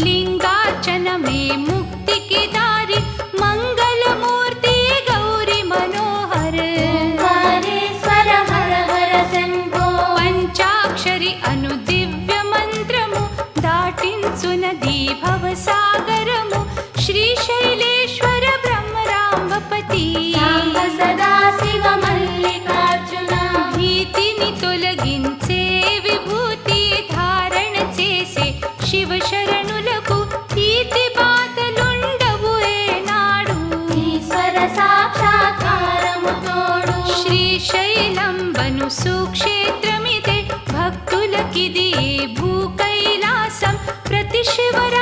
लिंगार्चनमे मुक्तिकी दारी मंगलमूर्ति गौरी मनोहर ओंकारेश्वर हर हर शंभो पंचाक्षरी अनुदिव्य मंत्रमु दाटिंचुनदी भवसागरमु श्रीशैलेश्वर ब्रह्मरांबपति सांब सदा शिव मल्लिकार्जुन भीतिनि तొలగించే విభూతి ధారణ చేసే శివ శరణులకు తీతి బాధలుండవు ఏనాడు ఈశ్వర సాక్షాత్కారము తోడు శ్రీశైలంబను సుక్షేత్రమిదే భక్తులకిది భూ కైలాసం ప్రతి శివరా